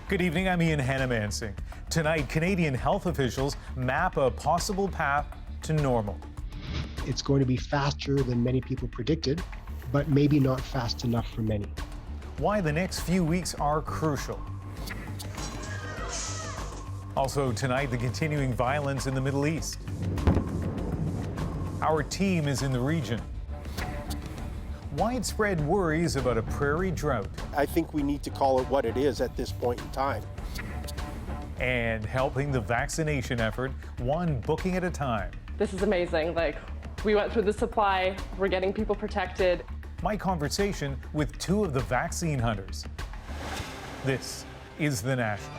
Good evening, I'm Hanomansing. Tonight, Canadian health officials map a possible path to normal. It's going to be faster than many people predicted, but maybe not fast enough for many. Why the next few weeks are crucial. Also tonight, the continuing violence in the Middle East. Our team is in the region. Widespread worries about a prairie drought. I think we need to call it what it is at this point in time. And helping the vaccination effort, one booking at a time. This is amazing. We went through the supply, we're getting people protected. My conversation with two of the vaccine hunters. This is The National.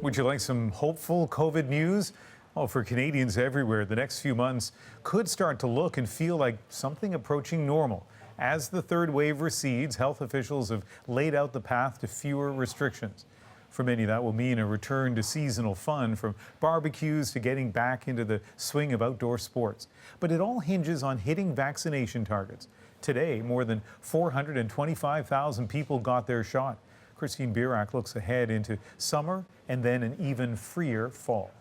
Would you like some hopeful COVID news? Well, for Canadians everywhere, the next few months could start to look and feel like something approaching normal. As the third wave recedes, health officials have laid out the path to fewer restrictions. For many, that will mean a return to seasonal fun, from barbecues to getting back into the swing of outdoor sports. But it all hinges on hitting vaccination targets. Today, more than 425,000 people got their shot. Christine Birak looks ahead into summer and then an even freer fall.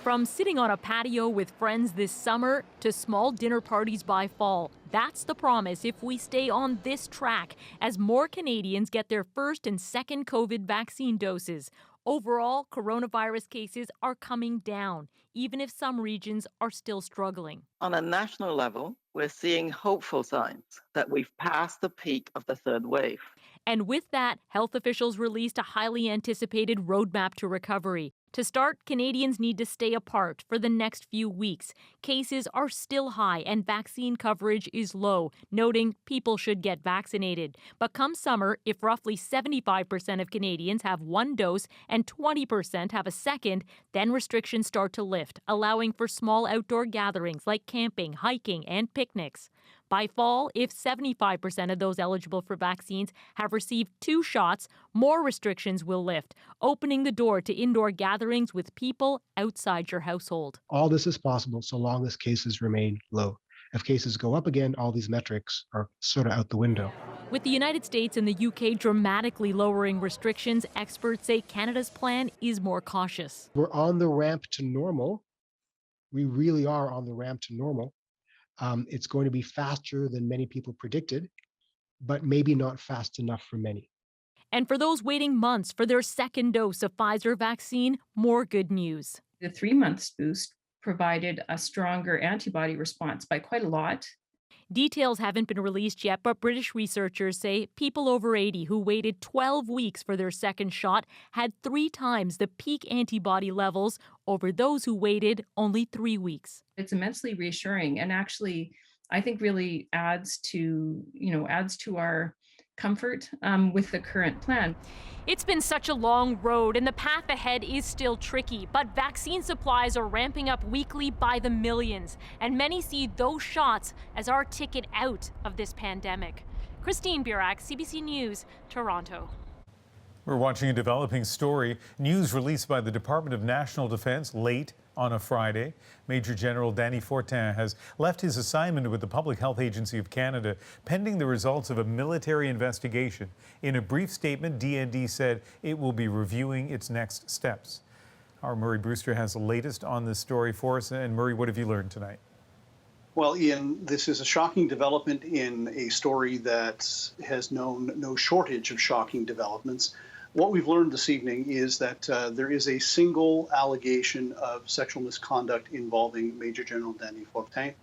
From sitting on a patio with friends this summer to small dinner parties by fall, that's the promise if we stay on this track as more Canadians get their first and second COVID vaccine doses. Overall, coronavirus cases are coming down, even if some regions are still struggling. On a national level, we're seeing hopeful signs that we've passed the peak of the third wave. And with that, health officials released a highly anticipated roadmap to recovery. To start, Canadians need to stay apart for the next few weeks. Cases are still high and vaccine coverage is low, noting people should get vaccinated. But come summer, if roughly 75% of Canadians have one dose and 20% have a second, then restrictions start to lift, allowing for small outdoor gatherings like camping, hiking, and picnics. By fall, if 75% of those eligible for vaccines have received 2 shots, more restrictions will lift, opening the door to indoor gatherings with people outside your household. All this is possible so long as cases remain low. If cases go up again, all these metrics are sort of out the window. With the United States and the UK dramatically lowering restrictions, experts say Canada's plan is more cautious. We're on the ramp to normal. We really are on the ramp to normal. It's going to be faster than many people predicted, but maybe not fast enough for many. And for those waiting months for their second dose of Pfizer vaccine, more good news. The 3-month boost provided a stronger antibody response by quite a lot. Details haven't been released yet, but British researchers say people over 80 who waited 12 weeks for their second shot had 3 times the peak antibody levels over those who waited only 3 weeks. It's immensely reassuring and actually, I think, really adds to our comfort with the current plan. It's been such a long road and the path ahead is still tricky, but vaccine supplies are ramping up weekly by the millions, and many see those shots as our ticket out of this pandemic. Christine Birak, CBC News, Toronto. We're watching a developing story. News released by the Department of National Defence late on a Friday. Major General Danny Fortin has left his assignment with the Public Health Agency of Canada pending the results of a military investigation. In a brief statement, DND said it will be reviewing its next steps. Our Murray Brewster has the latest on this story for us. And Murray, what have you learned tonight? Well, Ian, this is a shocking development in a story that has known no shortage of shocking developments. What we've learned this evening is that there is a single allegation of sexual misconduct involving Major General Danny Fortin.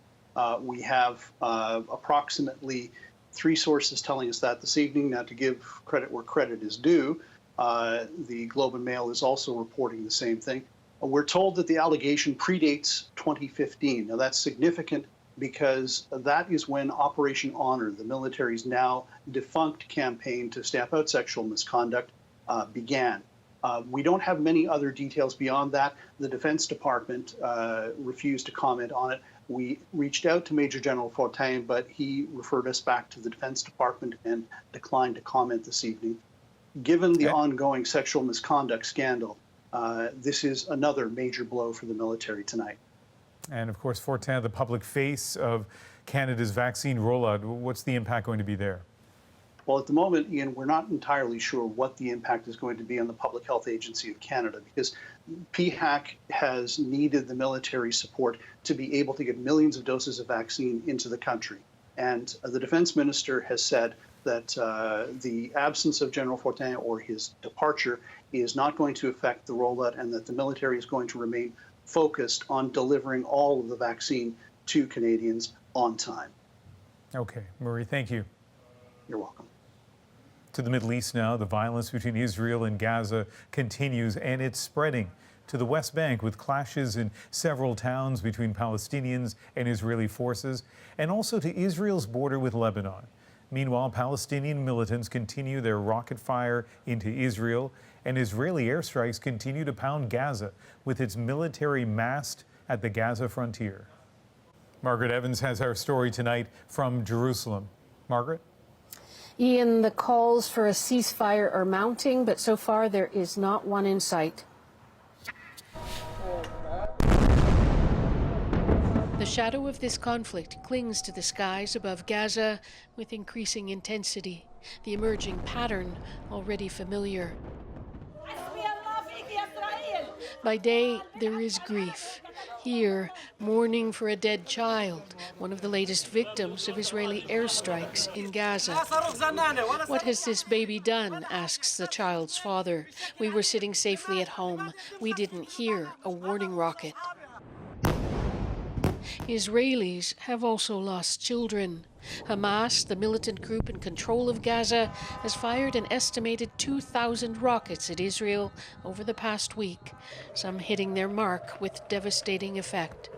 We have approximately 3 sources telling us that this evening. Now, to give credit where credit is due, the Globe and Mail is also reporting the same thing. We're told that the allegation predates 2015. Now, that's significant because that is when Operation Honor, the military's now defunct campaign to stamp out sexual misconduct, began. We don't have many other details beyond that. The Defense Department refused to comment on it. We reached out to Major General Fortin, but he referred us back to the Defense Department and declined to comment this evening. Given the ongoing sexual misconduct scandal, this is another major blow for the military tonight. And of course, Fortin, the public face of Canada's vaccine rollout. What's the impact going to be there? Well, at the moment, Ian, we're not entirely sure what the impact is going to be on the Public Health Agency of Canada, because PHAC has needed the military support to be able to get millions of doses of vaccine into the country. And the defense minister has said that the absence of General Fortin or his departure is not going to affect the rollout, and that the military is going to remain focused on delivering all of the vaccine to Canadians on time. Okay, Murray, thank you. You're welcome. To the Middle East now, the violence between Israel and Gaza continues, and it's spreading to the West Bank with clashes in several towns between Palestinians and Israeli forces, and also to Israel's border with Lebanon. Meanwhile, Palestinian militants continue their rocket fire into Israel, and Israeli airstrikes continue to pound Gaza with its military massed at the Gaza frontier. Margaret Evans has our story tonight from Jerusalem. Margaret? Ian, the calls for a ceasefire are mounting, but so far there is not one in sight. The shadow of this conflict clings to the skies above Gaza with increasing intensity, the emerging pattern already familiar. By day, there is grief. Here, mourning for a dead child, one of the latest victims of Israeli airstrikes in Gaza. What has this baby done? Asks the child's father. We were sitting safely at home. We didn't hear a warning rocket. Israelis have also lost children. Hamas, the militant group in control of Gaza, has fired an estimated 2,000 rockets at Israel over the past week, some hitting their mark with devastating effect.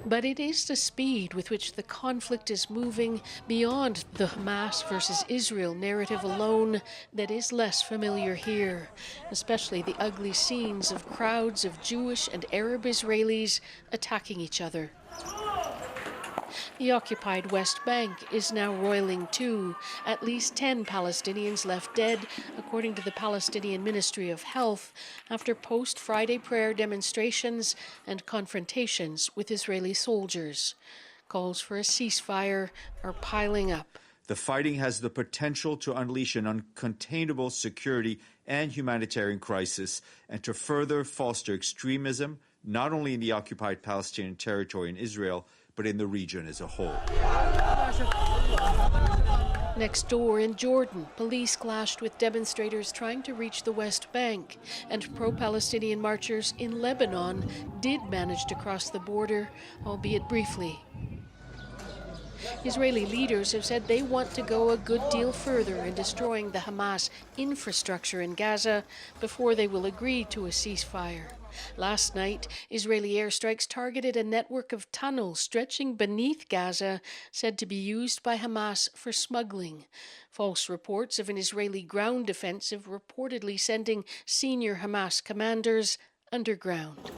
But it is the speed with which the conflict is moving beyond the Hamas versus Israel narrative alone that is less familiar here, especially the ugly scenes of crowds of Jewish and Arab Israelis attacking each other. The occupied West Bank is now roiling too. At least 10 Palestinians left dead, according to the Palestinian Ministry of Health, after post-Friday prayer demonstrations and confrontations with Israeli soldiers. Calls for a ceasefire are piling up. The fighting has the potential to unleash an uncontainable security and humanitarian crisis and to further foster extremism, not only in the occupied Palestinian territory in Israel, but in the region as a whole. Next door in Jordan, police clashed with demonstrators trying to reach the West Bank, and pro-Palestinian marchers in Lebanon did manage to cross the border, albeit briefly. Israeli leaders have said they want to go a good deal further in destroying the Hamas infrastructure in Gaza before they will agree to a ceasefire. Last night, Israeli airstrikes targeted a network of tunnels stretching beneath Gaza, said to be used by Hamas for smuggling. False reports of an Israeli ground offensive reportedly sending senior Hamas commanders underground.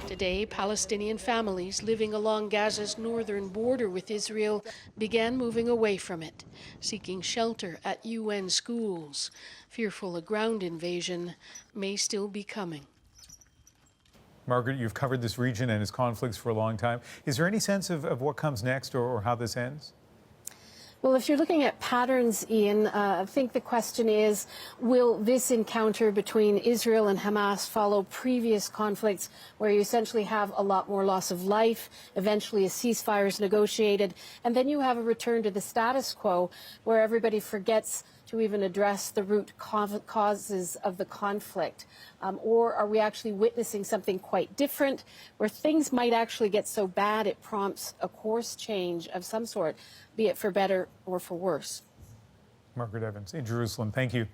Today, Palestinian families living along Gaza's northern border with Israel began moving away from it, seeking shelter at UN schools, fearful a ground invasion may still be coming. Margaret, you've covered this region and its conflicts for a long time. Is there any sense of what comes next or how this ends? Well, if you're looking at patterns, Ian, I think the question is, will this encounter between Israel and Hamas follow previous conflicts where you essentially have a lot more loss of life, eventually a ceasefire is negotiated, and then you have a return to the status quo where everybody forgets to even address the root causes of the conflict? Or are we actually witnessing something quite different where things might actually get so bad it prompts a course change of some sort, be it for better or for worse? Margaret Evans in Jerusalem, thank you.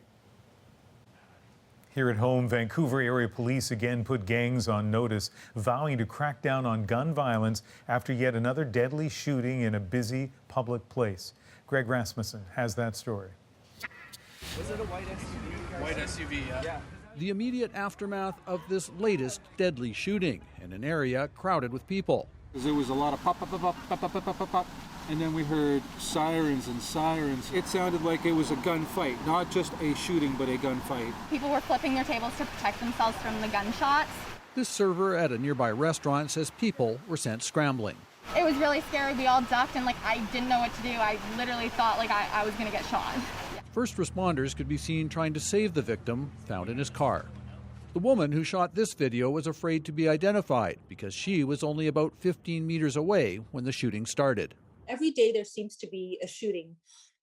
Here at home, Vancouver area police again put gangs on notice, vowing to crack down on gun violence after yet another deadly shooting in a busy public place. Greg Rasmussen has that story. Was it a white SUV? White SUV, yeah. The immediate aftermath of this latest deadly shooting in an area crowded with people. There was a lot of pop, pop, pop, pop, pop, pop, pop, pop, pop, and then we heard sirens and sirens. It sounded like it was a gunfight, not just a shooting, but a gunfight. People were flipping their tables to protect themselves from the gunshots. This server at a nearby restaurant says people were sent scrambling. It was really scary. We all ducked and I didn't know what to do. I literally thought I was gonna get shot. First responders could be seen trying to save the victim found in his car. The woman who shot this video was afraid to be identified because she was only about 15 meters away when the shooting started. Every day there seems to be a shooting,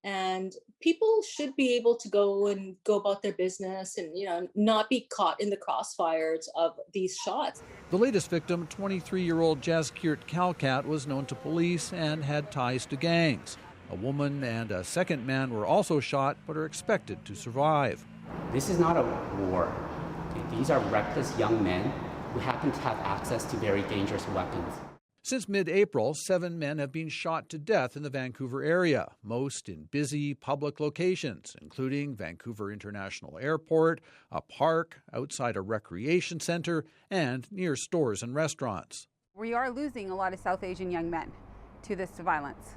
and people should be able to go about their business and not be caught in the crossfires of these shots. The latest victim, 23-year-old Jaskiert Kalkat, was known to police and had ties to gangs. A woman and a second man were also shot but are expected to survive. This is not a war. These are reckless young men who happen to have access to very dangerous weapons. Since mid-April, 7 men have been shot to death in the Vancouver area, most in busy public locations, including Vancouver International Airport, a park, outside a recreation center, and near stores and restaurants. We are losing a lot of South Asian young men to this violence.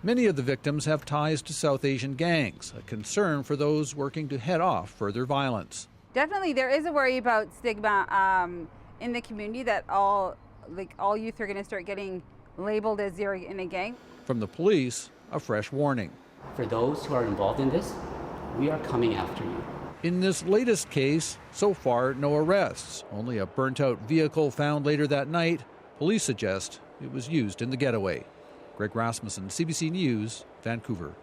Many of the victims have ties to South Asian gangs, a concern for those working to head off further violence. Definitely, there is a worry about stigma in the community that all youth are going to start getting labeled as they're in a gang. From the police, a fresh warning. For those who are involved in this, we are coming after you. In this latest case, so far, no arrests. Only a burnt-out vehicle found later that night. Police suggest it was used in the getaway. Greg Rasmussen, CBC News, Vancouver.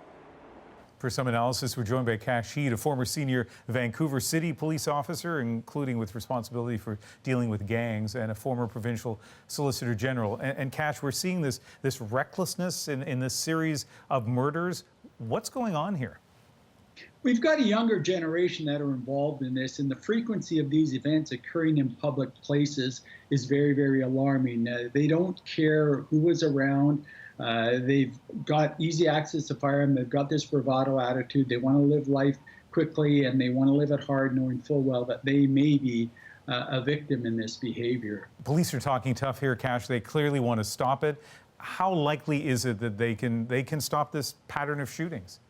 For some analysis, we're joined by Cash Heed, a former senior Vancouver City police officer, including with responsibility for dealing with gangs, and a former provincial solicitor general. And Cash, we're seeing this recklessness in this series of murders. What's going on here? We've got a younger generation that are involved in this, and the frequency of these events occurring in public places is very, very alarming. They don't care who was around. They've got easy access to firearm. They've got this bravado attitude. They want to live life quickly, and they want to live it hard, knowing full well that they may be a victim in this behavior. Police are talking tough here, Cash. They clearly want to stop it. How likely is it that they can stop this pattern of shootings?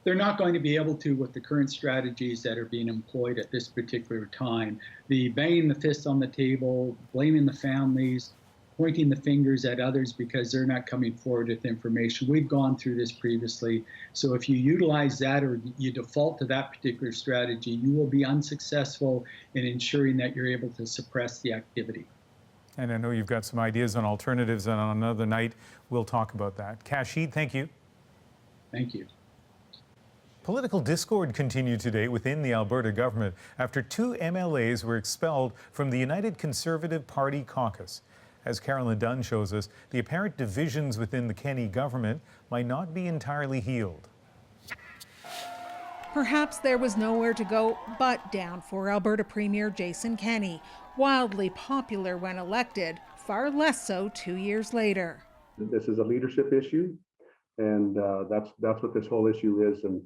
They're not going to be able to with the current strategies that are being employed at this particular time. The banging the fists on the table, blaming the families, pointing the fingers at others because they're not coming forward with information. We've gone through this previously. So if you utilize that or you default to that particular strategy, you will be unsuccessful in ensuring that you're able to suppress the activity. And I know you've got some ideas on alternatives, and on another night, we'll talk about that. Cash Heed, thank you. Thank you. Political discord continued today within the Alberta government after 2 MLAs were expelled from the United Conservative Party caucus. As Carolyn Dunn shows us, the apparent divisions within the Kenney government might not be entirely healed. Perhaps there was nowhere to go but down for Alberta Premier Jason Kenney, wildly popular when elected, far less so 2 years later. This is a leadership issue, and that's what this whole issue is. And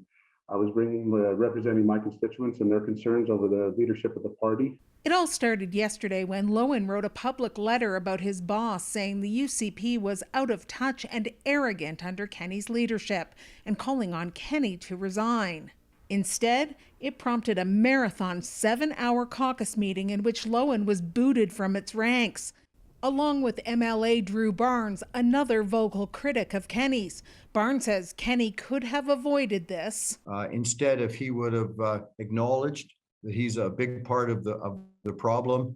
I was representing my constituents and their concerns over the leadership of the party. It all started yesterday when Lowen wrote a public letter about his boss saying the UCP was out of touch and arrogant under Kenney's leadership and calling on Kenney to resign. Instead, it prompted a marathon 7-hour caucus meeting in which Lowen was booted from its ranks, along with MLA Drew Barnes, another vocal critic of Kenney's. Barnes says Kenney could have avoided this. Instead, if he would have acknowledged that he's a big part of the problem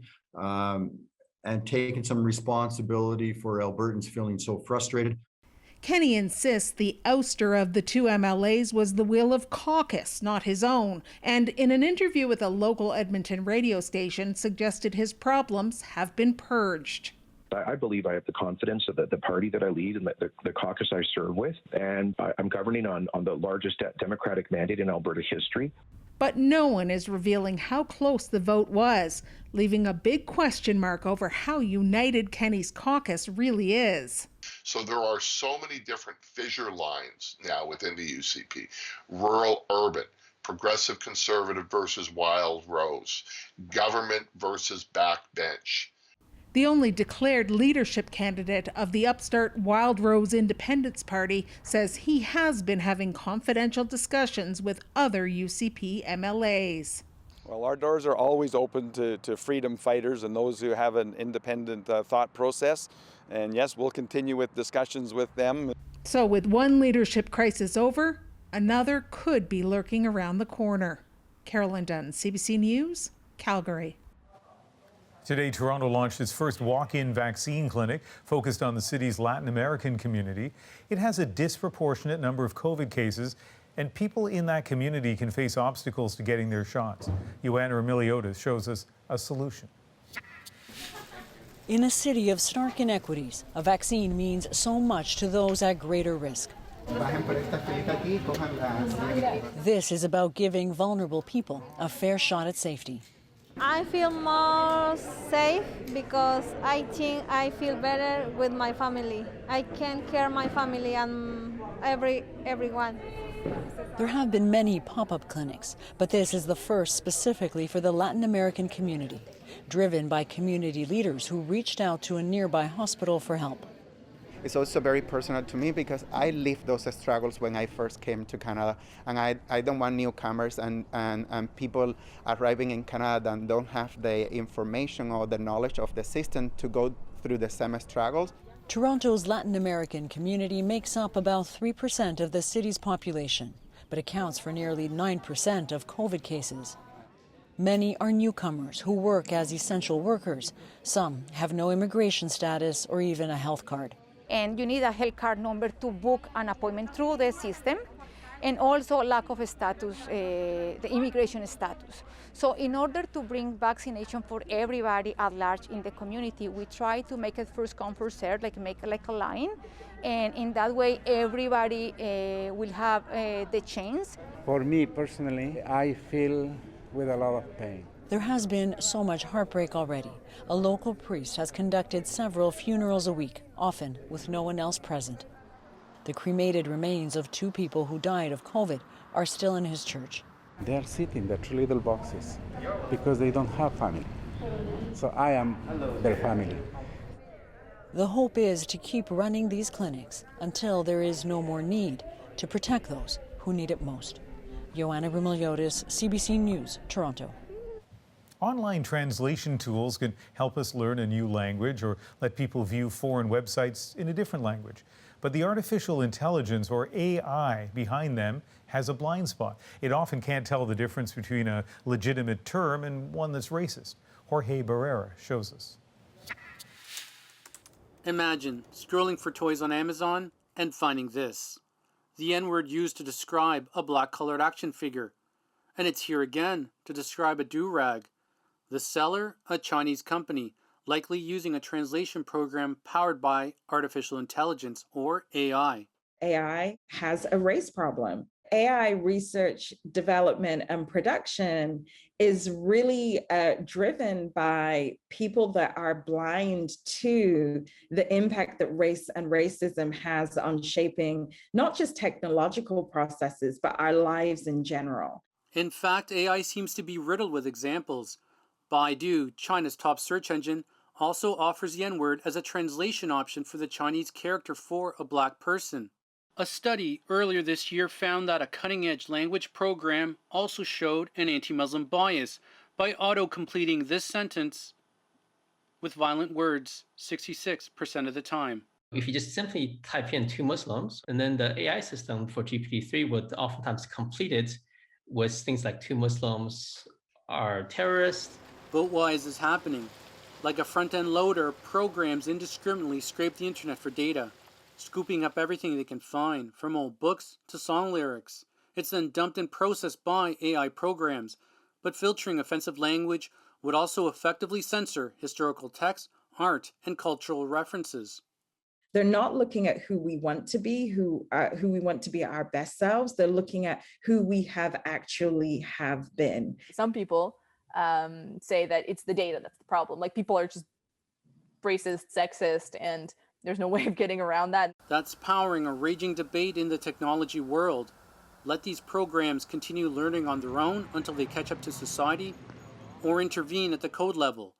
and taken some responsibility for Albertans feeling so frustrated. Kenney insists the ouster of the 2 MLAs was the will of caucus, not his own, and in an interview with a local Edmonton radio station suggested his problems have been purged. I believe I have the confidence of the party that I lead and the caucus I serve with, and I'm governing on the largest Democratic mandate in Alberta history. But no one is revealing how close the vote was, leaving a big question mark over how united Kenney's caucus really is. So there are so many different fissure lines now within the UCP. Rural, urban, progressive conservative versus wild rose, government versus backbench. The only declared leadership candidate of the upstart Wild Rose Independence Party says he has been having confidential discussions with other UCP MLAs. Well, our doors are always open to freedom fighters and those who have an independent thought process. And yes, we'll continue with discussions with them. So with one leadership crisis over, another could be lurking around the corner. Carolyn Dunn, CBC News, Calgary. Today, Toronto launched its first walk-in vaccine clinic focused on the city's Latin American community. It has a disproportionate number of COVID cases, and people in that community can face obstacles to getting their shots. Joanna Emiliotis shows us a solution. In a city of stark inequities, a vaccine means so much to those at greater risk. This is about giving vulnerable people a fair shot at safety. I feel more safe because I think I feel better with my family. I can care my family and everyone. There have been many pop-up clinics, but this is the first specifically for the Latin American community, driven by community leaders who reached out to a nearby hospital for help. It's also very personal to me because I lived those struggles when I first came to Canada, and I don't want newcomers and people arriving in Canada and don't have the information or the knowledge of the system to go through the same struggles. Toronto's Latin American community makes up about 3% of the city's population, but accounts for nearly 9% of COVID cases. Many are newcomers who work as essential workers. Some have no immigration status or even a health card. And you need a health card number to book an appointment through the system, and also lack of status, the immigration status. So in order to bring vaccination for everybody at large in the community, we try to make it first come, first served, make a line, and in that way everybody will have the chance. For me personally, I feel with a lot of pain. There has been so much heartbreak already. A local priest has conducted several funerals a week, often with no one else present. The cremated remains of 2 people who died of COVID are still in his church. They are sitting in their 2 little boxes because they don't have family. So I am their family. The hope is to keep running these clinics until there is no more need to protect those who need it most. Joanna Emiliotis, CBC News, Toronto. Online translation tools can help us learn a new language or let people view foreign websites in a different language. But the artificial intelligence, or AI, behind them has a blind spot. It often can't tell the difference between a legitimate term and one that's racist. Jorge Barrera shows us. Imagine scrolling for toys on Amazon and finding this. The N-word used to describe a black-colored action figure. And it's here again to describe a do-rag. The seller, a Chinese company, likely using a translation program powered by artificial intelligence, or AI. AI has a race problem. AI research, development, and production is really driven by people that are blind to the impact that race and racism has on shaping not just technological processes, but our lives in general. In fact, AI seems to be riddled with examples. Baidu, China's top search engine, also offers the N-word as a translation option for the Chinese character for a black person. A study earlier this year found that a cutting-edge language program also showed an anti-Muslim bias by auto-completing this sentence with violent words 66% of the time. If you just simply type in 2 Muslims, and then the AI system for GPT-3 would oftentimes complete it with things like 2 Muslims are terrorists. But why is this happening? Like a front-end loader, programs indiscriminately scrape the internet for data, scooping up everything they can find, from old books to song lyrics. It's then dumped and processed by AI programs, but filtering offensive language would also effectively censor historical text, art, and cultural references. They're not looking at who we want to be, who we want to be our best selves. They're looking at who we have been. Some people say that it's the data that's the problem. Like, people are just racist, sexist, and there's no way of getting around that. That's powering a raging debate in the technology world. Let these programs continue learning on their own until they catch up to society, or intervene at the code level.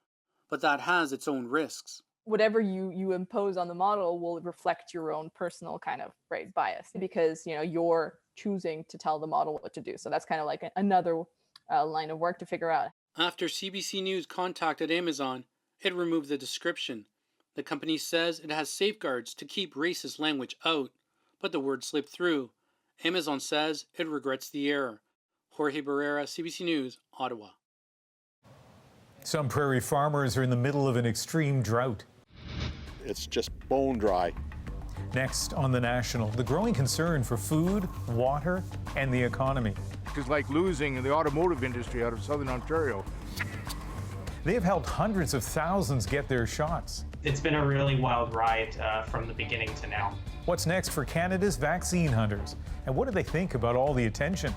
But that has its own risks. Whatever you impose on the model will reflect your own personal kind of bias, because you're choosing to tell the model what to do. So that's kind of like another line of work to figure out. After CBC News contacted Amazon, it removed the description. The company says it has safeguards to keep racist language out, but the word slipped through. Amazon says it regrets the error. Jorge Barrera, CBC News, Ottawa. Some prairie farmers are in the middle of an extreme drought. It's just bone dry. Next on The National, the growing concern for food, water, and the economy. It's like losing the automotive industry out of Southern Ontario. They have helped hundreds of thousands get their shots. It's been a really wild ride from the beginning to now. What's next for Canada's vaccine hunters? And what do they think about all the attention?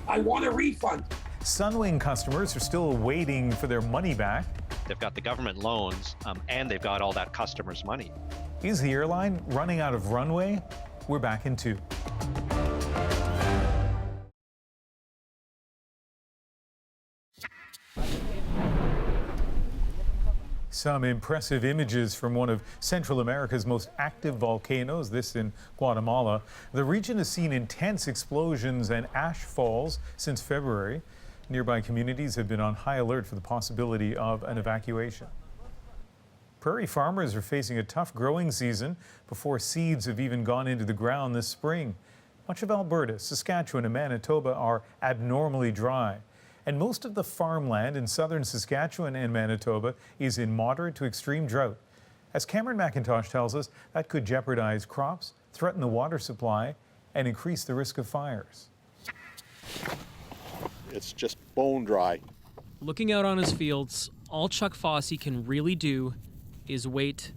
I want a refund. Sunwing customers are still waiting for their money back. They've got the government loans and they've got all that customers' money. Is the airline running out of runway? We're back in 2. Some impressive images from one of Central America's most active volcanoes, this in Guatemala. The region has seen intense explosions and ash falls since February. Nearby communities have been on high alert for the possibility of an evacuation. Prairie farmers are facing a tough growing season before seeds have even gone into the ground this spring. Much of Alberta, Saskatchewan, and Manitoba are abnormally dry. And most of the farmland in southern Saskatchewan and Manitoba is in moderate to extreme drought. As Cameron McIntosh tells us, that could jeopardize crops, threaten the water supply, and increase the risk of fires. It's just bone dry. Looking out on his fields, all Chuck Fossey can really do is wait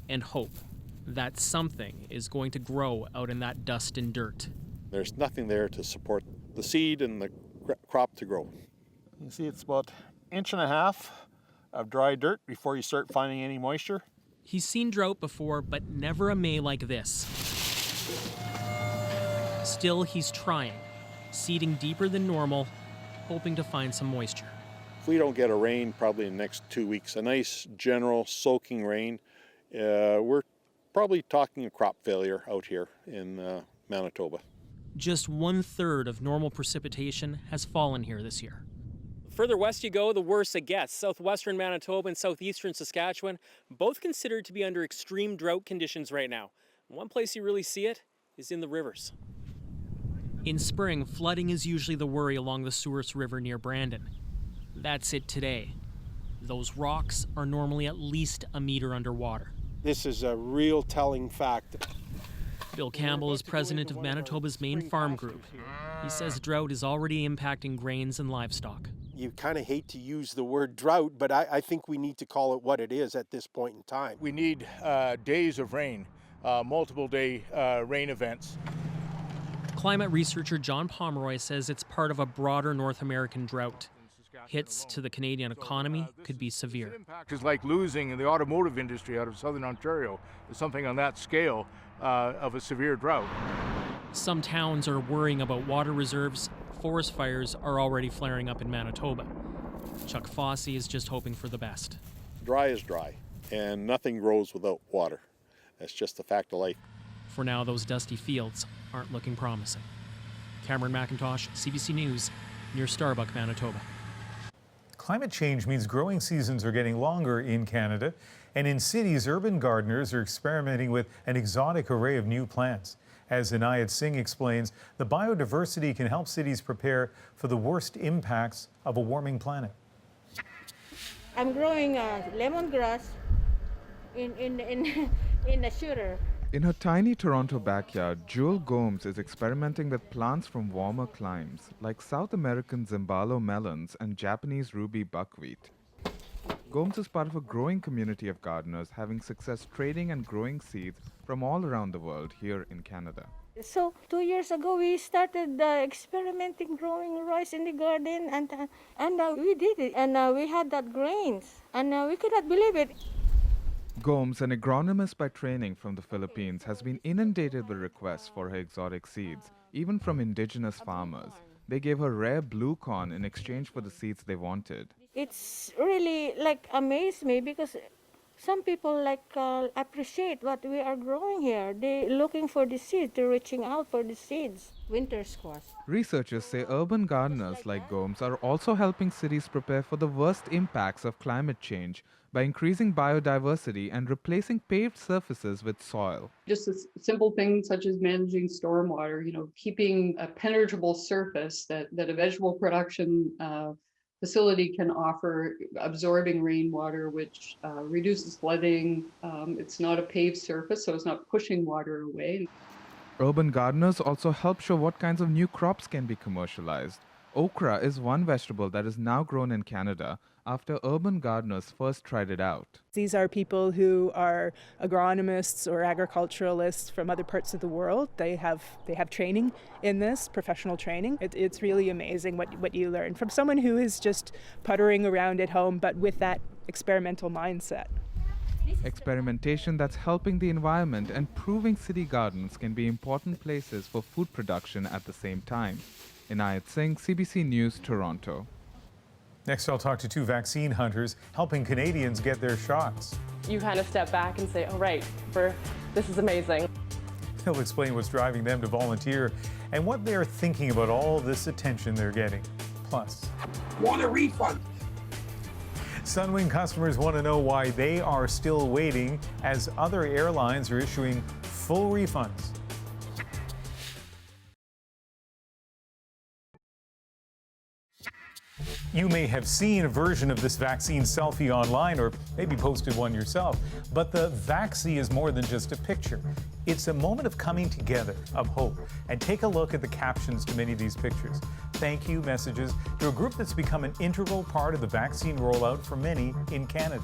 and hope that something is going to grow out in that dust and dirt. There's nothing there to support the seed and the crop to grow. You see it's about 1.5 inches of dry dirt before you start finding any moisture. He's seen drought before, but never a May like this. Still, he's trying, seeding deeper than normal, hoping to find some moisture. If we don't get a rain probably in the next 2 weeks, a nice general soaking rain, we're probably talking a crop failure out here in Manitoba. Just 1/3 of normal precipitation has fallen here this year. Further west you go, the worse it gets. Southwestern Manitoba and southeastern Saskatchewan, both considered to be under extreme drought conditions right now. One place you really see it is in the rivers. In spring, flooding is usually the worry along the Souris River near Brandon. That's it today. Those rocks are normally at least a meter underwater. This is a real telling fact. Bill Campbell is president of Manitoba's main farm group. He says drought is already impacting grains and livestock. You kind of hate to use the word drought, but I think we need to call it what it is at this point in time. We need days of rain, multiple day rain events. Climate researcher John Pomeroy says it's part of a broader North American drought. Hits to the Canadian economy could be severe. It's like losing the automotive industry out of Southern Ontario. It's something on that scale of a severe drought. Some towns are worrying about water reserves. Forest fires are already flaring up in Manitoba. Chuck Fossey is just hoping for the best. Dry is dry, and nothing grows without water. That's just a fact of life. For now, those dusty fields aren't looking promising. Cameron McIntosh, CBC News, near Starbuck, Manitoba. Climate change means growing seasons are getting longer in Canada, and in cities, urban gardeners are experimenting with an exotic array of new plants. As Hanomansing explains, the biodiversity can help cities prepare for the worst impacts of a warming planet. I'm growing lemongrass in the shooter. In her tiny Toronto backyard, Jewel Gomes is experimenting with plants from warmer climes, like South American Zimbalo melons and Japanese ruby buckwheat. Gomes is part of a growing community of gardeners having success trading and growing seeds from all around the world here in Canada. So 2 years ago, we started experimenting growing rice in the garden, and we did it, and we had that grains, and we could not believe it. Gomes, an agronomist by training from the Philippines, has been inundated with requests for her exotic seeds, even from indigenous farmers. They gave her rare blue corn in exchange for the seeds they wanted. It's really amazed me because some people appreciate what we are growing here. They're looking for the seeds. They're reaching out for the seeds. Winter squash. Researchers say urban gardeners like Gomes are also helping cities prepare for the worst impacts of climate change by increasing biodiversity and replacing paved surfaces with soil. Just a simple things such as managing stormwater, keeping a penetrable surface that a vegetable production facility can offer, absorbing rainwater, which reduces flooding. It's not a paved surface, so it's not pushing water away. Urban gardeners also help show what kinds of new crops can be commercialized. Okra is one vegetable that is now grown in Canada after urban gardeners first tried it out. These are people who are agronomists or agriculturalists from other parts of the world. They have training in this, professional training. It's really amazing what you learn from someone who is just puttering around at home, but with that experimental mindset. Experimentation that's helping the environment and proving city gardens can be important places for food production at the same time. Hanomansing, CBC News, Toronto. Next, I'll talk to two vaccine hunters helping Canadians get their shots. You kind of step back and say, oh, right, this is amazing. He'll explain what's driving them to volunteer and what they're thinking about all this attention they're getting. Plus, want a refund. Sunwing customers want to know why they are still waiting as other airlines are issuing full refunds. You may have seen a version of this vaccine selfie online or maybe posted one yourself, but the vaccine is more than just a picture. It's a moment of coming together, of hope. And take a look at the captions to many of these pictures. Thank you messages to a group that's become an integral part of the vaccine rollout for many in Canada.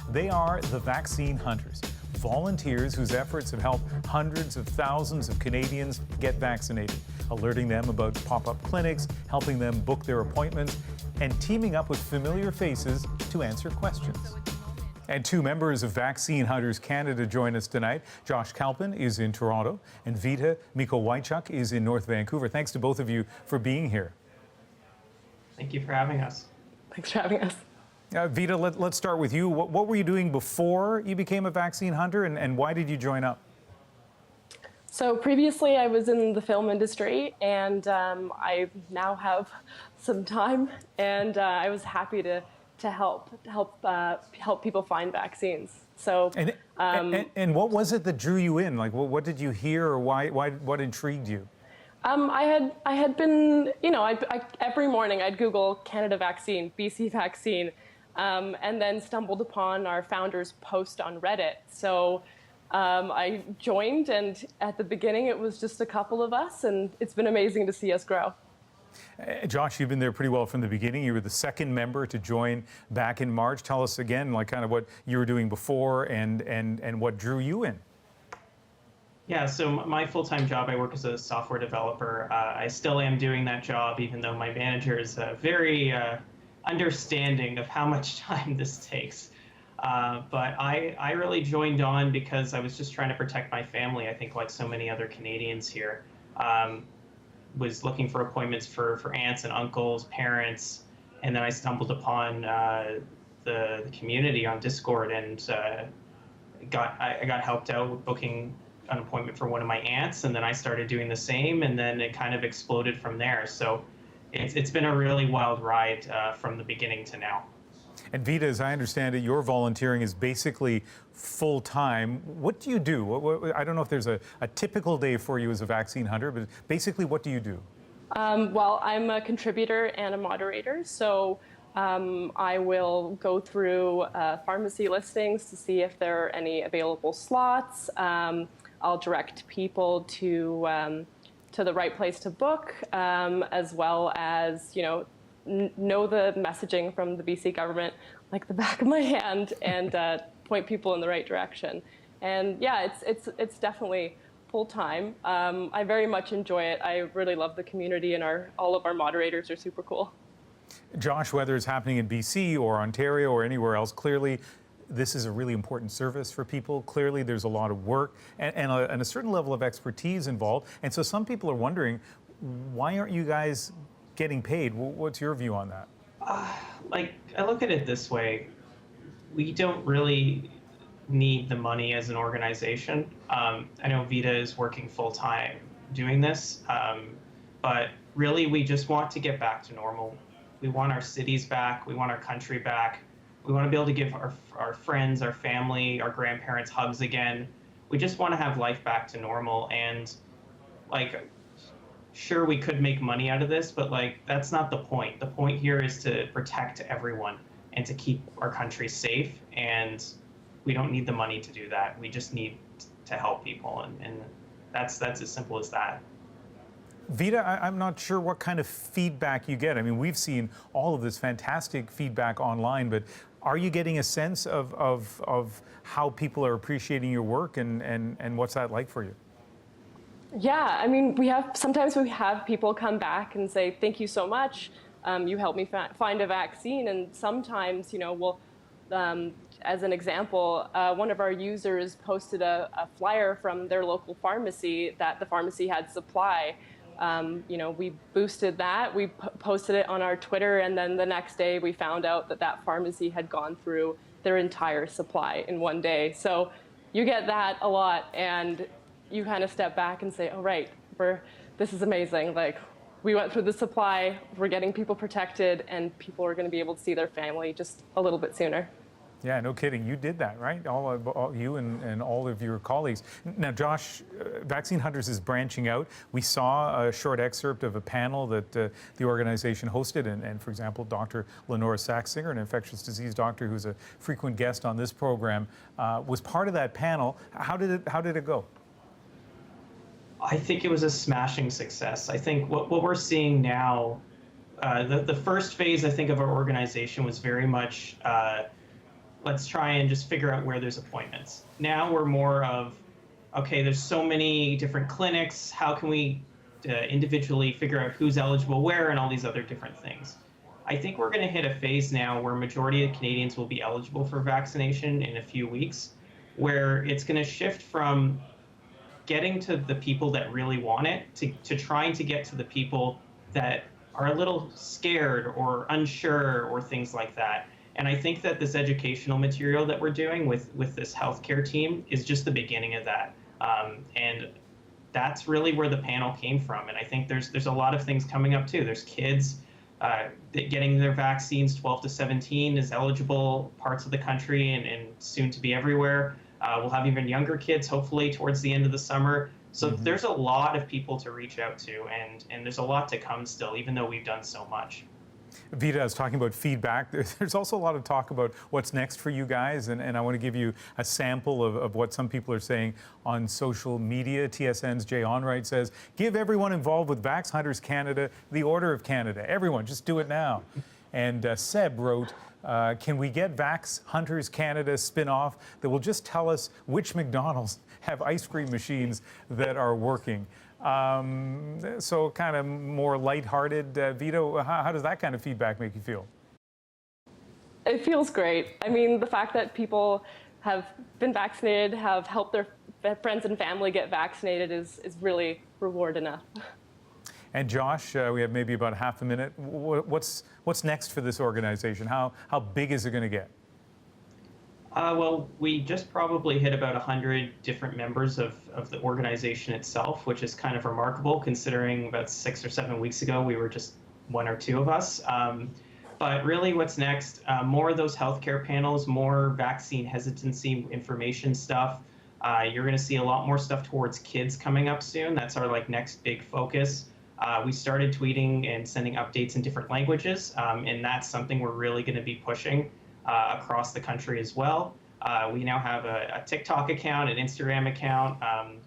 They are the vaccine hunters, volunteers whose efforts have helped hundreds of thousands of Canadians get vaccinated, alerting them about pop-up clinics, helping them book their appointments, and teaming up with familiar faces to answer questions. And two members of Vaccine Hunters Canada join us tonight. Josh Kalpin is in Toronto, and Vita Mikołajczuk is in North Vancouver. Thanks to both of you for being here. Thank you for having us. Thanks for having us. Vita, let's start with you. What were you doing before you became a vaccine hunter, and why did you join up? So previously I was in the film industry, and I now have some time, and I was happy to help people find vaccines. So and what was it that drew you in? Like, what did you hear, or what intrigued you? I had been, every morning I'd Google Canada vaccine, BC vaccine, and then stumbled upon our founder's post on Reddit. So I joined, and at the beginning it was just a couple of us, and it's been amazing to see us grow. Josh, you've been there pretty well from the beginning. You were the second member to join back in March. Tell us again, kind of what you were doing before and what drew you in. Yeah, so my full-time job, I work as a software developer. I still am doing that job, even though my manager is very understanding of how much time this takes. But I really joined on because I was just trying to protect my family, I think like so many other Canadians here. Was looking for appointments for aunts and uncles, parents, and then I stumbled upon the community on Discord, and I got helped out with booking an appointment for one of my aunts, and then I started doing the same, and then it kind of exploded from there. So it's been a really wild ride from the beginning to now. And Vita, as I understand it, your volunteering is basically full-time. What do you do? I don't know if there's a typical day for you as a vaccine hunter, but basically what do you do? Well, I'm a contributor and a moderator, so I will go through pharmacy listings to see if there are any available slots. I'll direct people to the right place to book, as well as, know the messaging from the BC government like the back of my hand, and point people in the right direction. And yeah, it's definitely full time. I very much enjoy it. I really love the community, and all of our moderators are super cool. Josh, whether it's happening in BC or Ontario or anywhere else, clearly this is a really important service for people. Clearly there's a lot of work and a certain level of expertise involved. And so some people are wondering, why aren't you guys getting paid? What's your view on that? I look at it this way. We don't really need the money as an organization. I know Vita is working full-time doing this, but really we just want to get back to normal. We want our cities back. We want our country back. We want to be able to give our friends, our family, our grandparents hugs again. We just want to have life back to normal. And like, sure, we could make money out of this, but like, that's not the point. The point here is to protect everyone and to keep our country safe. And we don't need the money to do that. We just need to help people. And that's as simple as that. Vita, I'm not sure what kind of feedback you get. I mean, we've seen all of this fantastic feedback online, but are you getting a sense of how people are appreciating your work, and what's that like for you? Yeah, I mean, sometimes we have people come back and say, thank you so much. You helped me find a vaccine. And sometimes, as an example, one of our users posted a flyer from their local pharmacy that the pharmacy had supply. We boosted that, we posted it on our Twitter, and then the next day we found out that pharmacy had gone through their entire supply in one day. So you get that a lot, and you kind of step back and say, oh, right, this is amazing. Like, we went through the supply, we're getting people protected, and people are going to be able to see their family just a little bit sooner. Yeah, no kidding. You did that, right? All you and all of your colleagues. Now, Josh, Vaccine Hunters is branching out. We saw a short excerpt of a panel that the organization hosted, and for example, Dr. Lenora Saxinger, an infectious disease doctor who's a frequent guest on this program, was part of that panel. How did it go? I think it was a smashing success. I think what we're seeing now, the first phase, I think, of our organization was very much let's try and just figure out where there's appointments. Now we're more of, okay, there's so many different clinics. How can we individually figure out who's eligible where and all these other different things? I think we're going to hit a phase now where majority of Canadians will be eligible for vaccination in a few weeks, where it's going to shift from getting to the people that really want it to trying to get to the people that are a little scared or unsure or things like that. And I think that this educational material that we're doing with this healthcare team is just the beginning of that. And that's really where the panel came from. And I think there's a lot of things coming up too. There's kids getting their vaccines. 12 to 17 is eligible parts of the country and soon to be everywhere. We'll have even younger kids, hopefully, towards the end of the summer. So there's a lot of people to reach out to, and there's a lot to come still, even though we've done so much. Vita is talking about feedback. There's also a lot of talk about what's next for you guys, and I want to give you a sample of what some people are saying on social media. TSN's Jay Onright says, give everyone involved with Vax Hunters Canada the Order of Canada. Everyone, just do it now. And Seb wrote, can we get Vax Hunters Canada spin-off that will just tell us which McDonald's have ice cream machines that are working? So kind of more lighthearted. Vito, how does that kind of feedback make you feel? It feels great. I mean, the fact that people have been vaccinated, have helped their friends and family get vaccinated is really reward enough. And Josh, we have maybe about half a minute. What's next for this organization? How big is it going to get? Well, we just probably hit about 100 different members of the organization itself, which is kind of remarkable considering about 6 or 7 weeks ago we were just 1 or 2 of us. But really what's next, more of those healthcare panels, more vaccine hesitancy information stuff. You're going to see a lot more stuff towards kids coming up soon. That's our next big focus. We started tweeting and sending updates in different languages, and that's something we're really going to be pushing across the country as well. We now have a TikTok account, an Instagram account,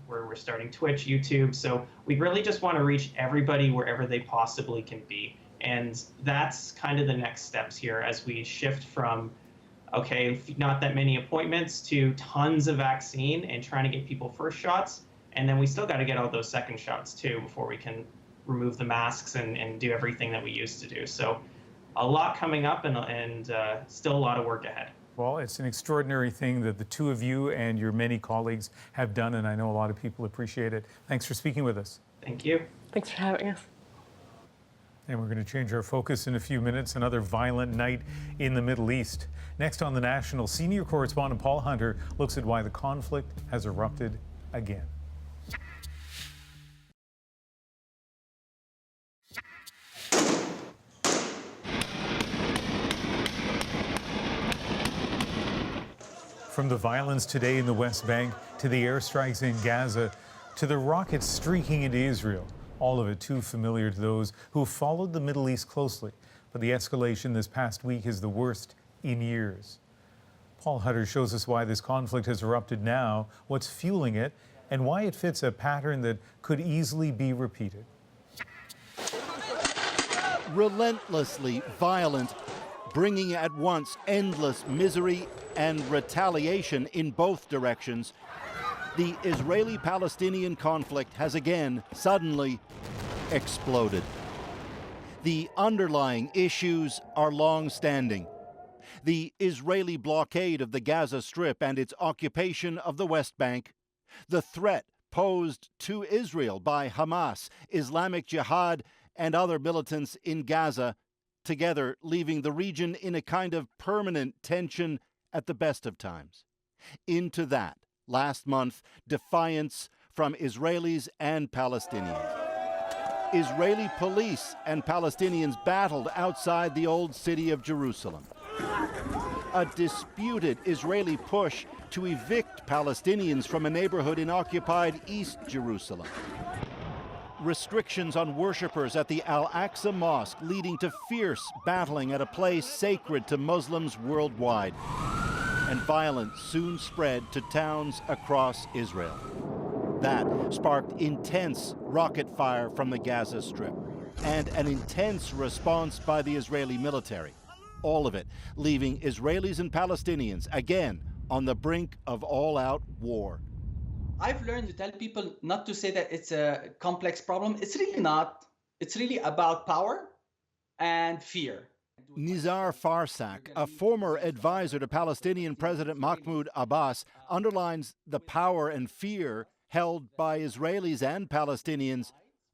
where we're starting Twitch, YouTube. So we really just want to reach everybody wherever they possibly can be. And that's kind of the next steps here as we shift from, okay, not that many appointments to tons of vaccine and trying to get people first shots. And then we still got to get all those second shots too before we can remove the masks and do everything that we used to do. So a lot coming up and still a lot of work ahead. Well, it's an extraordinary thing that the two of you and your many colleagues have done, and I know a lot of people appreciate it. Thanks for speaking with us. Thank you. Thanks for having us. And we're going to change our focus in a few minutes. Another violent night in the Middle East. Next on The National, senior correspondent Paul Hunter looks at why the conflict has erupted again. From the violence today in the West Bank, to the airstrikes in Gaza, to the rockets streaking into Israel, all of it too familiar to those who followed the Middle East closely. But the escalation this past week is the worst in years. Paul Hutter shows us why this conflict has erupted now, what's fueling it, and why it fits a pattern that could easily be repeated. Relentlessly violent, bringing at once endless misery and retaliation in both directions, the Israeli-Palestinian conflict has again suddenly exploded. The underlying issues are long-standing. The Israeli blockade of the Gaza Strip and its occupation of the West Bank, the threat posed to Israel by Hamas, Islamic Jihad, and other militants in Gaza, together leaving the region in a kind of permanent tension at the best of times. Into that, last month, defiance from Israelis and Palestinians. Israeli police and Palestinians battled outside the old city of Jerusalem. A disputed Israeli push to evict Palestinians from a neighborhood in occupied East Jerusalem. Restrictions on worshippers at the Al-Aqsa Mosque leading to fierce battling at a place sacred to Muslims worldwide. And violence soon spread to towns across Israel. That sparked intense rocket fire from the Gaza Strip and an intense response by the Israeli military. All of it leaving Israelis and Palestinians again on the brink of all-out war. I've learned to tell people not to say that it's a complex problem. It's really not. It's really about power and fear. Nizar Farsak, a former advisor to Palestinian President Mahmoud Abbas, underlines the power and fear held by Israelis and Palestinians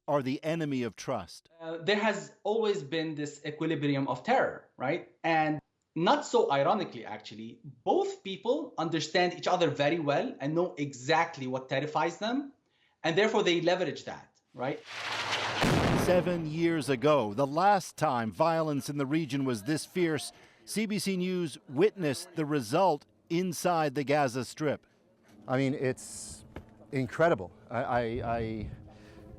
are the enemy of trust. There has always been this equilibrium of terror, right? And not so ironically, actually, both people understand each other very well and know exactly what terrifies them, and therefore they leverage that, right? 7 years ago, the last time violence in the region was this fierce, CBC News witnessed the result inside the Gaza Strip. I mean, it's incredible. I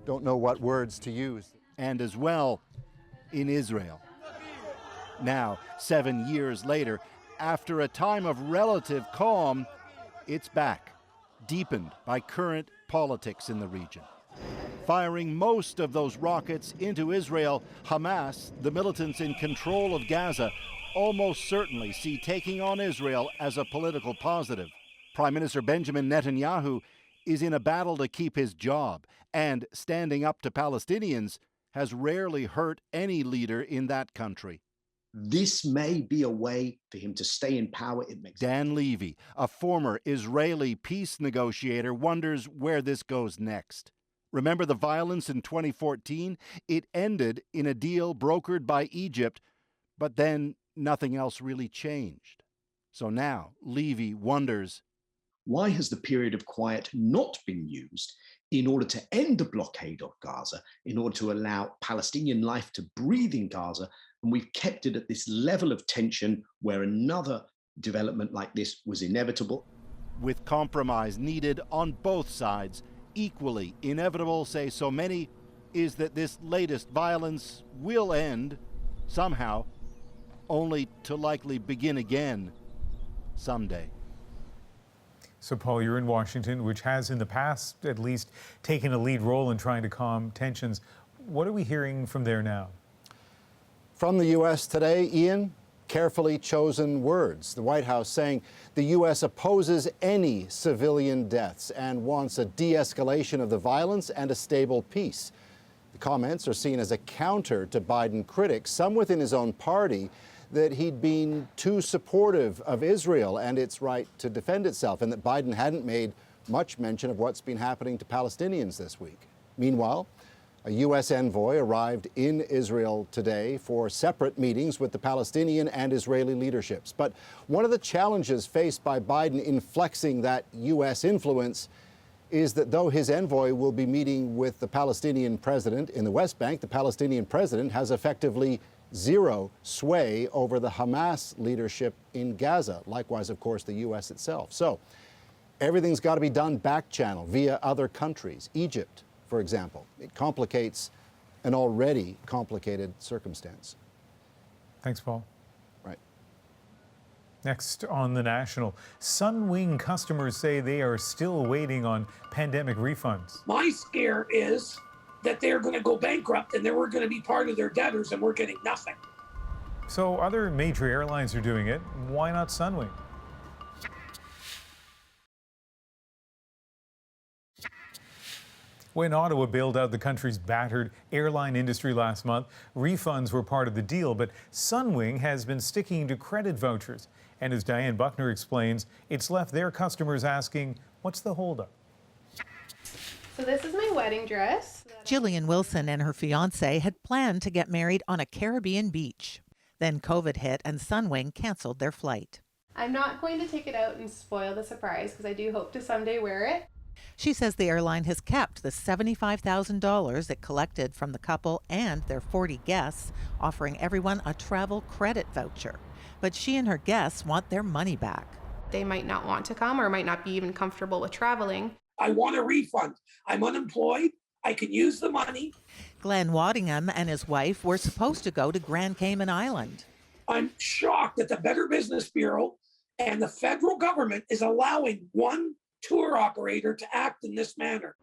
don't know what words to use. And as well, in Israel. Now, 7 years later, after a time of relative calm, it's back, deepened by current politics in the region. Firing most of those rockets into Israel, Hamas, the militants in control of Gaza, almost certainly see taking on Israel as a political positive. Prime Minister Benjamin Netanyahu is in a battle to keep his job, and standing up to Palestinians has rarely hurt any leader in that country. This may be a way for him to stay in power. It makes Dan Levy, a former Israeli peace negotiator, wonders where this goes next. Remember the violence in 2014? It ended in a deal brokered by Egypt, but then nothing else really changed. So now Levy wonders, why has the period of quiet not been used in order to end the blockade of Gaza, in order to allow Palestinian life to breathe in Gaza? And we've kept it at this level of tension where another development like this was inevitable. With compromise needed on both sides, equally inevitable, say so many, is that this latest violence will end somehow, only to likely begin again someday. So, Paul, you're in Washington, which has in the past at least taken a lead role in trying to calm tensions. What are we hearing from there now? From the U.S. today, Ian, carefully chosen words. The White House saying the U.S. opposes any civilian deaths and wants a de-escalation of the violence and a stable peace. The comments are seen as a counter to Biden critics, some within his own party, that he'd been too supportive of Israel and its right to defend itself, and that Biden hadn't made much mention of what's been happening to Palestinians this week. Meanwhile, a U.S. envoy arrived in Israel today for separate meetings with the Palestinian and Israeli leaderships. But one of the challenges faced by Biden in flexing that U.S. influence is that though his envoy will be meeting with the Palestinian president in the West Bank, the Palestinian president has effectively zero sway over the Hamas leadership in Gaza. Likewise, of course, the U.S. itself. So everything's got to be done back channel via other countries. Egypt, for example. It complicates an already complicated circumstance. Thanks, Paul. Right. Next on The National, Sunwing customers say they are still waiting on pandemic refunds. My scare is that they're going to go bankrupt and then we're going to be part of their debtors and we're getting nothing. So other major airlines are doing it. Why not Sunwing? When Ottawa bailed out the country's battered airline industry last month, refunds were part of the deal, but Sunwing has been sticking to credit vouchers. And as Diane Buckner explains, it's left their customers asking, what's the holdup? So this is my wedding dress. Jillian Wilson and her fiance had planned to get married on a Caribbean beach. Then COVID hit and Sunwing canceled their flight. I'm not going to take it out and spoil the surprise because I do hope to someday wear it. She says the airline has kept the $75,000 it collected from the couple and their 40 guests, offering everyone a travel credit voucher. But she and her guests want their money back. They might not want to come or might not be even comfortable with traveling. I want a refund. I'm unemployed. I can use the money. Glenn Waddingham and his wife were supposed to go to Grand Cayman Island. I'm shocked that the Better Business Bureau and the federal government is allowing one tour operator to act in this manner.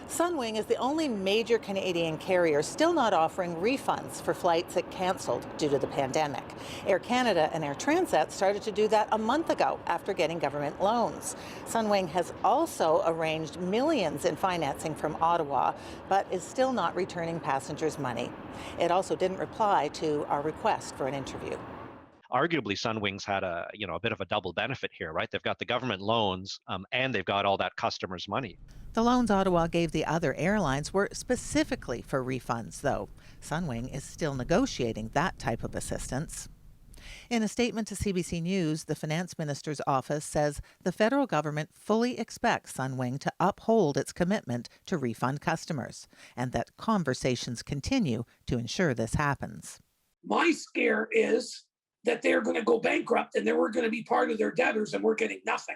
Sunwing is the only major Canadian carrier still not offering refunds for flights it canceled due to the pandemic. Air Canada and Air Transat started to do that a month ago after getting government loans. Sunwing has also arranged millions in financing from Ottawa, but is still not returning passengers' money. It also didn't reply to our request for an interview. Arguably, Sunwing's had a bit of a double benefit here, right? They've got the government loans and they've got all that customers' money. The loans Ottawa gave the other airlines were specifically for refunds, though. Sunwing is still negotiating that type of assistance. In a statement to CBC News, the Finance Minister's office says the federal government fully expects Sunwing to uphold its commitment to refund customers, and that conversations continue to ensure this happens. My scare is that they're going to go bankrupt and then we're going to be part of their debtors and we're getting nothing.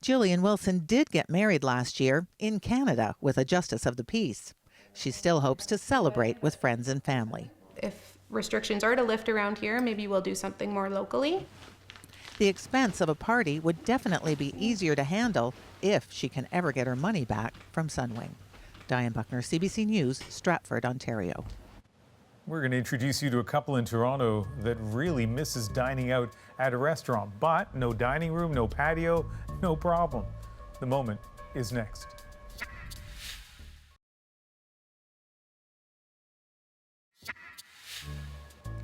Jillian Wilson did get married last year in Canada with a justice of the peace. She still hopes to celebrate with friends and family. If restrictions are to lift around here, maybe we'll do something more locally. The expense of a party would definitely be easier to handle if she can ever get her money back from Sunwing. Diane Buckner, CBC News, Stratford, Ontario. We're going to introduce you to a couple in Toronto that really misses dining out at a restaurant, but no dining room, no patio, no problem. The moment is next.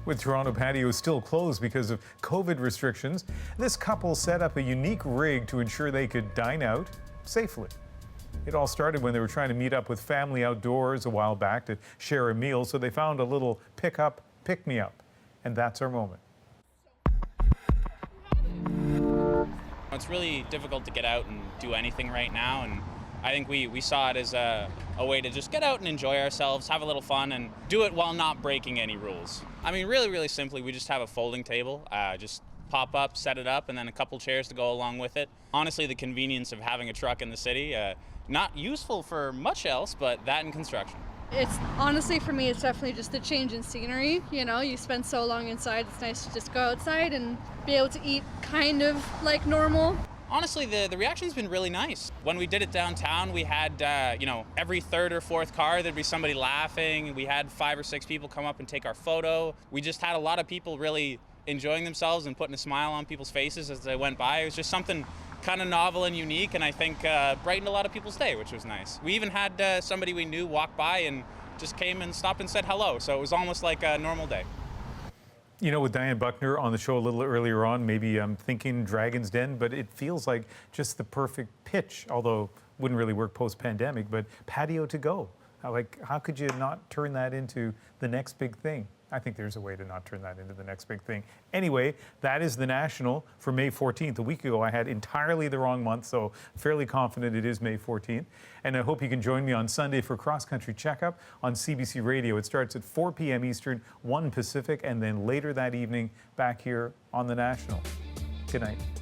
With Toronto patios still closed because of COVID restrictions, this couple set up a unique rig to ensure they could dine out safely. It all started when they were trying to meet up with family outdoors a while back to share a meal, so they found a little pick-up, pick-me-up. And that's our moment. It's really difficult to get out and do anything right now, and I think we saw it as a way to just get out and enjoy ourselves, have a little fun, and do it while not breaking any rules. I mean, really simply, we just have a folding table, just pop up, set it up, and then a couple chairs to go along with it. Honestly, the convenience of having a truck in the city, not useful for much else, but that in construction. It's honestly, for me, it's definitely just a change in scenery. You know, you spend so long inside, it's nice to just go outside and be able to eat kind of like normal. Honestly, the reaction's been really nice. When we did it downtown, we had, every third or fourth car, there'd be somebody laughing. We had 5 or 6 people come up and take our photo. We just had a lot of people really enjoying themselves and putting a smile on people's faces as they went by. It was just something kind of novel and unique, and I think brightened a lot of people's day, which was nice. We even had somebody we knew walk by and just came and stopped and said hello, so it was almost like a normal day. You know, with Diane Buckner on the show a little earlier on, maybe I'm thinking Dragon's Den, but it feels like just the perfect pitch, although wouldn't really work post-pandemic, but patio to go. How could you not turn that into the next big thing? I think there's a way to not turn that into the next big thing. Anyway, that is the National for May 14th. A week ago, I had entirely the wrong month, so fairly confident it is May 14th. And I hope you can join me on Sunday for Cross Country Checkup on CBC Radio. It starts at 4 p.m. Eastern, 1 Pacific, and then later that evening back here on the National. Good night.